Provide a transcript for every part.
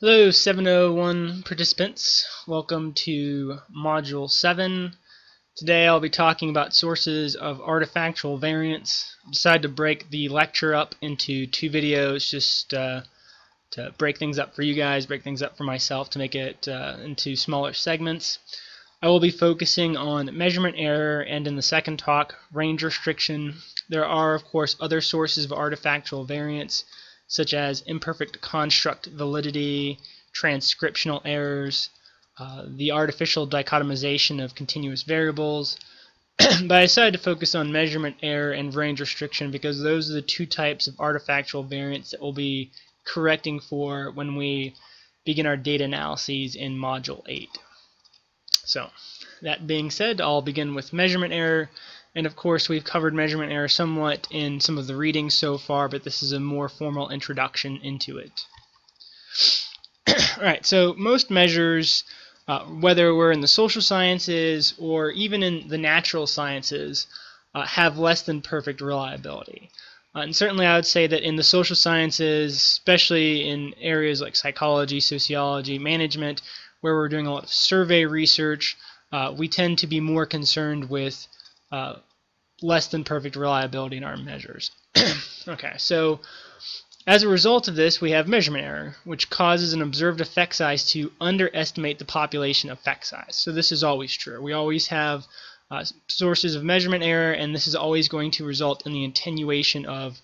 Hello 701 participants, welcome to Module 7. Today I'll be talking about sources of artifactual variance. I decided to break the lecture up into two videos just to break things up for you guys, break things up for myself to make it into smaller segments. I will be focusing on measurement error and in the second talk, range restriction. There are of course other sources of artifactual variance such as imperfect construct validity, transcriptional errors, the artificial dichotomization of continuous variables. But I decided to focus on measurement error and range restriction because those are the two types of artifactual variance that we'll be correcting for when we begin our data analyses in Module 8. So, that being said, I'll begin with measurement error. And of course, we've covered measurement error somewhat in some of the readings so far, but this is a more formal introduction into it. Alright, so most measures, whether we're in the social sciences or even in the natural sciences, have less than perfect reliability. And certainly I would say that in the social sciences, especially in areas like psychology, sociology, management, where we're doing a lot of survey research, we tend to be more concerned with less than perfect reliability in our measures. Okay, so as a result of this, we have measurement error, which causes an observed effect size to underestimate the population effect size. So this is always true. We always have sources of measurement error, and this is always going to result in the attenuation of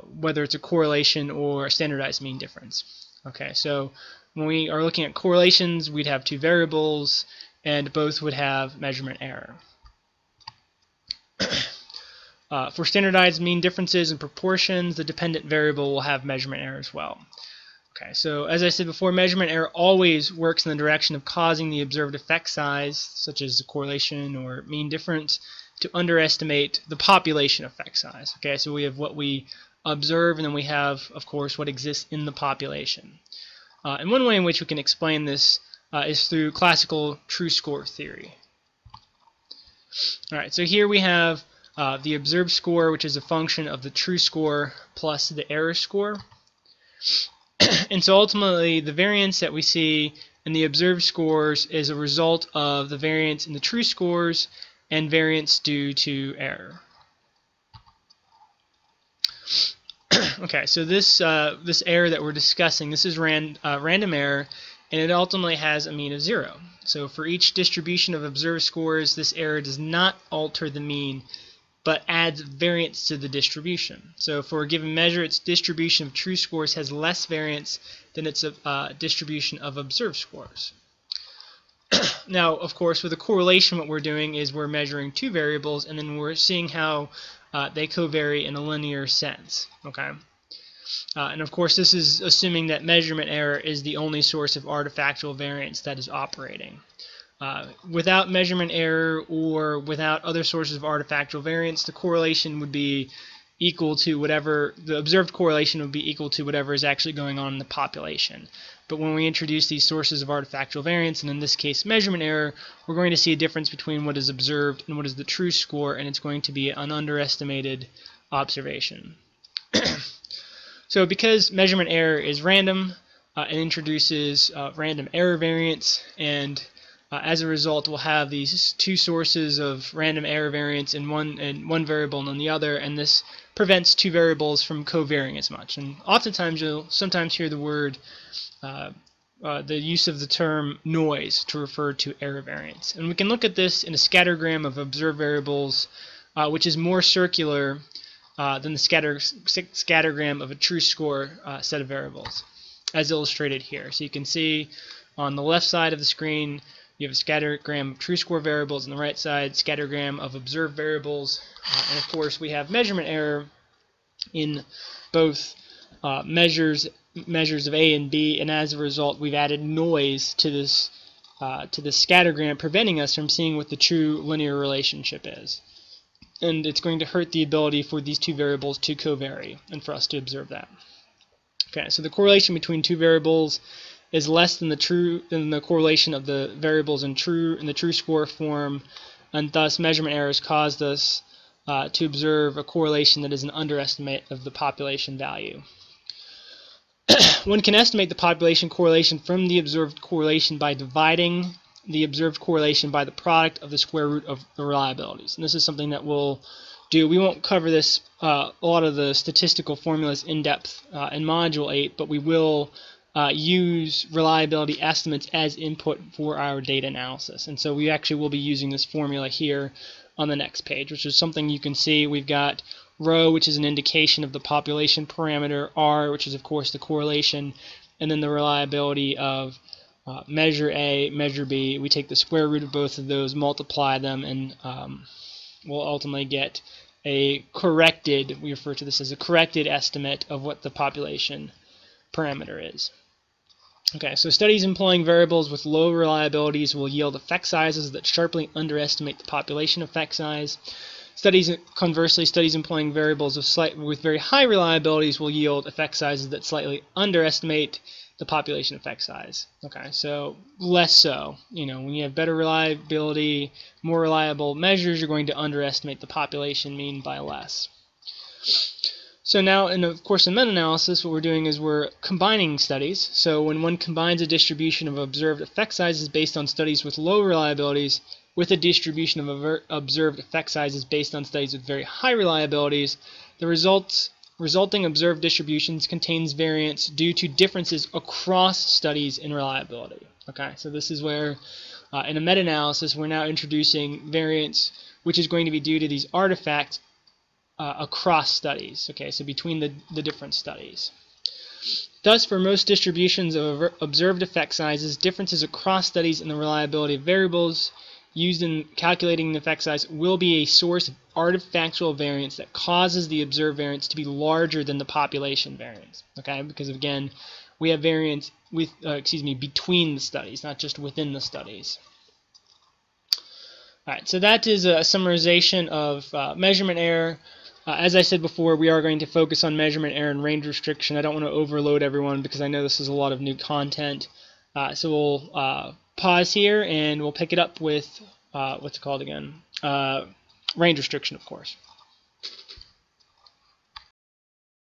whether it's a correlation or a standardized mean difference. Okay, so when we are looking at correlations, we'd have two variables, and both would have measurement error. For standardized mean differences and proportions, the dependent variable will have measurement error as well. Okay, so as I said before, measurement error always works in the direction of causing the observed effect size, such as a correlation or mean difference, to underestimate the population effect size. Okay, so we have what we observe, and then we have, of course, what exists in the population. And one way in which we can explain this is through classical true score theory. Alright, so here we have the observed score, which is a function of the true score plus the error score. And so ultimately, the variance that we see in the observed scores is a result of the variance in the true scores and variance due to error. Okay, so this error that we're discussing, this is random error, and it ultimately has a mean of 0. So for each distribution of observed scores, this error does not alter the mean, but adds variance to the distribution. So for a given measure, its distribution of true scores has less variance than its distribution of observed scores. Now, of course, with a correlation, what we're doing is we're measuring two variables, and then we're seeing how they covary in a linear sense. Okay. And of course, this is assuming that measurement error is the only source of artifactual variance that is operating. Without measurement error or without other sources of artifactual variance, the correlation would be equal to whatever, the observed correlation would be equal to whatever is actually going on in the population. But when we introduce these sources of artifactual variance, and in this case measurement error, we're going to see a difference between what is observed and what is the true score, and it's going to be an underestimated observation. So because measurement error is random, it introduces random error variance, and as a result, we'll have these two sources of random error variance in one variable and in the other, and this prevents two variables from covarying as much. And oftentimes, you'll sometimes hear the word, the use of the term noise to refer to error variance. And we can look at this in a scattergram of observed variables, which is more circular than the scattergram of a true score set of variables, as illustrated here. So you can see on the left side of the screen, you have a scattergram of true score variables, on the right side, scattergram of observed variables. And of course, we have measurement error in both measures of A and B, and as a result, we've added noise to this scattergram, preventing us from seeing what the true linear relationship is. And it's going to hurt the ability for these two variables to covary, and for us to observe that. Okay, so the correlation between two variables is less than the correlation of the variables in the true score form, and thus measurement errors caused us to observe a correlation that is an underestimate of the population value. One can estimate the population correlation from the observed correlation by dividing the observed correlation by the product of the square root of the reliabilities. And this is something that we'll do. We won't cover this, a lot of the statistical formulas in depth in Module 8, but we will use reliability estimates as input for our data analysis. And so we actually will be using this formula here on the next page, which is something you can see. We've got rho, which is an indication of the population parameter, r, which is of course the correlation, and then the reliability of measure A, measure B. We take the square root of both of those, multiply them, and we'll ultimately get a corrected, we refer to this as a corrected estimate of what the population parameter is. Okay, so studies employing variables with low reliabilities will yield effect sizes that sharply underestimate the population effect size. Conversely, studies employing variables with very high reliabilities will yield effect sizes that slightly underestimate the population effect size. Okay, so less so. You know, when you have better reliability, more reliable measures, you're going to underestimate the population mean by less. So now, and of course in meta-analysis, what we're doing is we're combining studies. So when one combines a distribution of observed effect sizes based on studies with low reliabilities with a distribution of observed effect sizes based on studies with very high reliabilities, the resulting observed distributions contains variance due to differences across studies in reliability. Okay, so this is where in a meta-analysis we're now introducing variance, which is going to be due to these artifacts across studies, okay, so between the different studies. Thus, for most distributions of observed effect sizes, differences across studies in the reliability of variables used in calculating the effect size will be a source of artifactual variance that causes the observed variance to be larger than the population variance, okay, because again, we have variance with, between the studies, not just within the studies. Alright, so that is a summarization of measurement error. As I said before, we are going to focus on measurement error and range restriction. I don't want to overload everyone because I know this is a lot of new content. So we'll pause here and we'll pick it up with, what's it called again? Range restriction, of course.